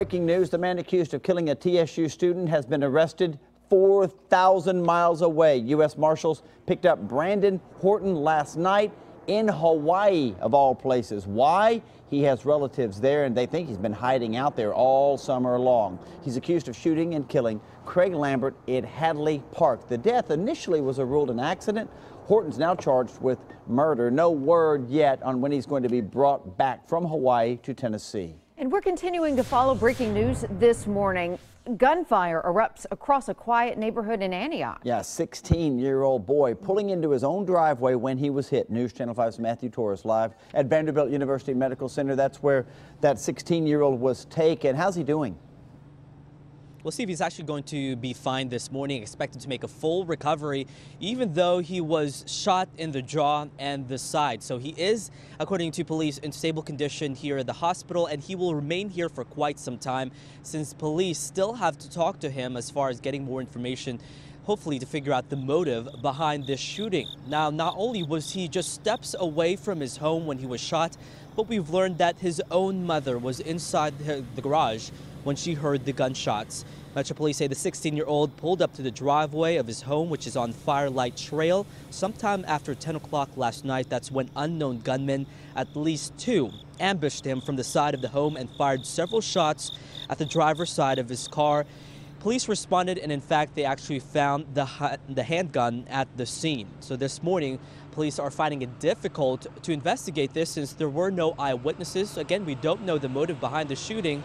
Breaking news, the man accused of killing a TSU student has been arrested 4,000 miles away. U.S. Marshals picked up Brandon Horton last night in Hawaii, of all places. Why? He has relatives there, and they think he's been hiding out there all summer long. He's accused of shooting and killing Craig Lambert at Hadley Park. The death initially was ruled an accident. Horton's now charged with murder. No word yet on when he's going to be brought back from Hawaii to Tennessee. And we're continuing to follow breaking news this morning. Gunfire erupts across a quiet neighborhood in Antioch. Yeah, a 16-year-old boy pulling into his own driveway when he was hit. News Channel 5's Matthew Torres live at Vanderbilt University Medical Center. That's where that 16-year-old was taken. How's he doing? We'll see if he's actually going to be fine this morning, expected to make a full recovery, even though he was shot in the jaw and the side. So he is, according to police, in stable condition here at the hospital, and he will remain here for quite some time since police still have to talk to him as far as getting more information, hopefully to figure out the motive behind this shooting. Now, not only was he just steps away from his home when he was shot, but we've learned that his own mother was inside the garage when she heard the gunshots. Metro Police say the 16-year-old pulled up to the driveway of his home, which is on Firelight Trail, sometime after 10 o'clock last night. That's when unknown gunmen, at least two, ambushed him from the side of the home and fired several shots at the driver's side of his car. Police responded, and in fact, they actually found the handgun at the scene. So this morning, police are finding it difficult to investigate this since there were no eyewitnesses. Again, we don't know the motive behind the shooting.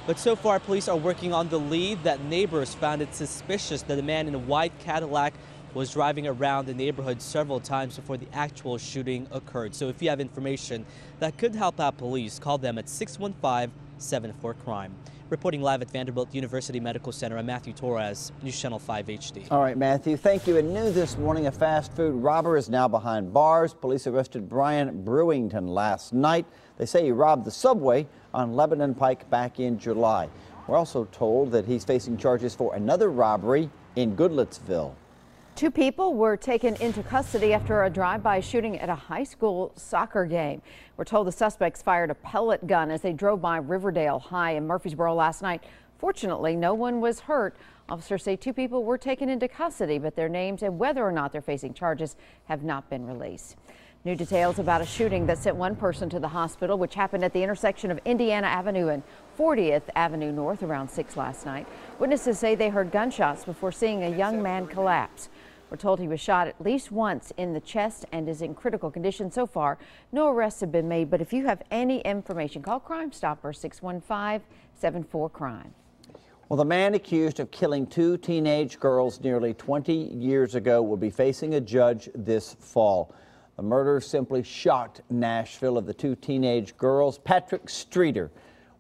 But so far, police are working on the lead that neighbors found it suspicious that a man in a white Cadillac was driving around the neighborhood several times before the actual shooting occurred. So if you have information that could help out police, call them at 615-74-CRIME. Reporting live at Vanderbilt University Medical Center, I'm Matthew Torres, News Channel 5 HD. All right, Matthew, thank you. And new this morning, a fast food robber is now behind bars. Police arrested Brian Brewington last night. They say he robbed the Subway on Lebanon Pike back in July. We're also told that he's facing charges for another robbery in Goodlettsville. Two people were taken into custody after a drive-by shooting at a high school soccer game. We're told the suspects fired a pellet gun as they drove by Riverdale High in Murfreesboro last night. Fortunately, no one was hurt. Officers say two people were taken into custody, but their names and whether or not they're facing charges have not been released. New details about a shooting that sent one person to the hospital, which happened at the intersection of Indiana Avenue and 40th Avenue North around 6 last night. Witnesses say they heard gunshots before seeing a young man collapse. We're told he was shot at least once in the chest and is in critical condition. So far, no arrests have been made, but if you have any information, call Crime Stopper 615-74-CRIME. Well, the man accused of killing two teenage girls nearly 20 years ago will be facing a judge this fall. The murder simply shocked Nashville of the two teenage girls. Patrick Streeter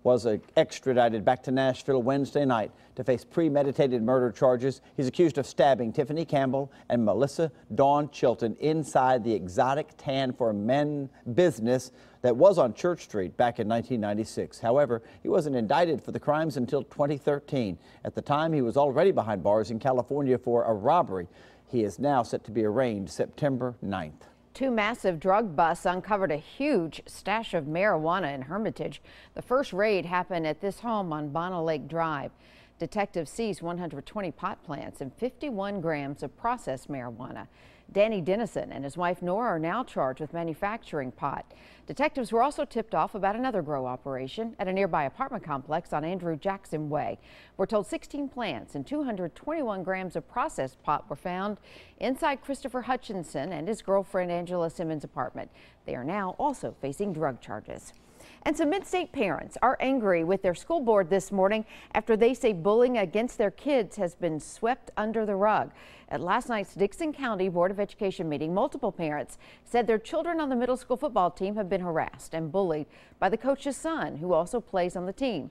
was extradited back to Nashville Wednesday night to face premeditated murder charges. He's accused of stabbing Tiffany Campbell and Melissa Dawn Chilton inside the exotic tan for men business that was on Church Street back in 1996. However, he wasn't indicted for the crimes until 2013. At the time, he was already behind bars in California for a robbery. He is now set to be arraigned September 9th. Two massive drug busts uncovered a huge stash of marijuana in Hermitage. The first raid happened at this home on Bonnet Lake Drive. Detectives seized 120 pot plants and 51 grams of processed marijuana. Danny Dennison and his wife Nora are now charged with manufacturing pot. Detectives were also tipped off about another grow operation at a nearby apartment complex on Andrew Jackson Way. We're told 16 plants and 221 grams of processed pot were found inside Christopher Hutchinson and his girlfriend Angela Simmons' apartment. They are now also facing drug charges. And some mid-state parents are angry with their school board this morning after they say bullying against their kids has been swept under the rug. At last night's Dickson County Board of Education meeting, multiple parents said their children on the middle school football team have been harassed and bullied by the coach's son, who also plays on the team.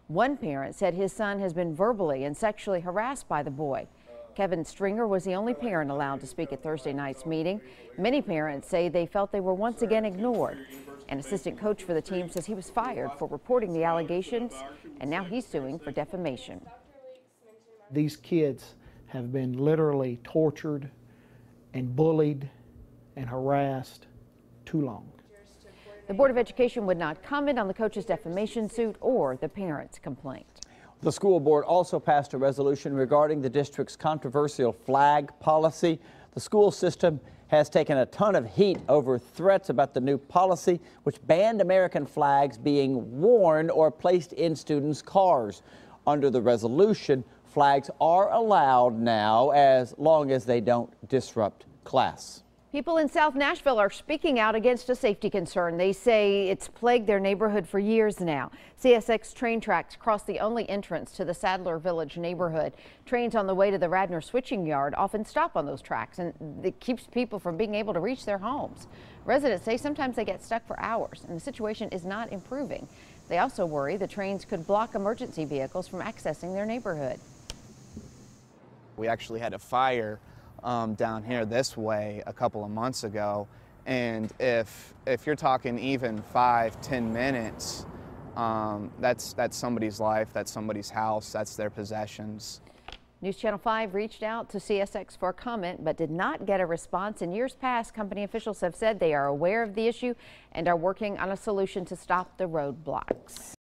One parent said his son has been verbally and sexually harassed by the boy. Kevin Stringer was the only parent allowed to speak at Thursday night's meeting. Many parents say they felt they were once again ignored. An assistant coach for the team says he was fired for reporting the allegations, and now he's suing for defamation. These kids have been literally tortured and bullied and harassed too long. The Board of Education would not comment on the coach's defamation suit or the parent's complaint. The school board also passed a resolution regarding the district's controversial flag policy. The school system has taken a ton of heat over threats about the new policy, which banned American flags being worn or placed in students' cars. Under the resolution, flags are allowed now as long as they don't disrupt class. People in South Nashville are speaking out against a safety concern. They say it's plagued their neighborhood for years now. CSX train tracks cross the only entrance to the Sadler Village neighborhood. Trains on the way to the Radnor switching yard often stop on those tracks, and it keeps people from being able to reach their homes. Residents say sometimes they get stuck for hours, and the situation is not improving. They also worry the trains could block emergency vehicles from accessing their neighborhood. We actually had a fire down here this way a couple of months ago, and if you're talking even 5-10 minutes, that's somebody's life, that's somebody's house, that's their possessions. News Channel 5 reached out to CSX for a comment but did not get a response. In years past, company officials have said they are aware of the issue and are working on a solution to stop the roadblocks.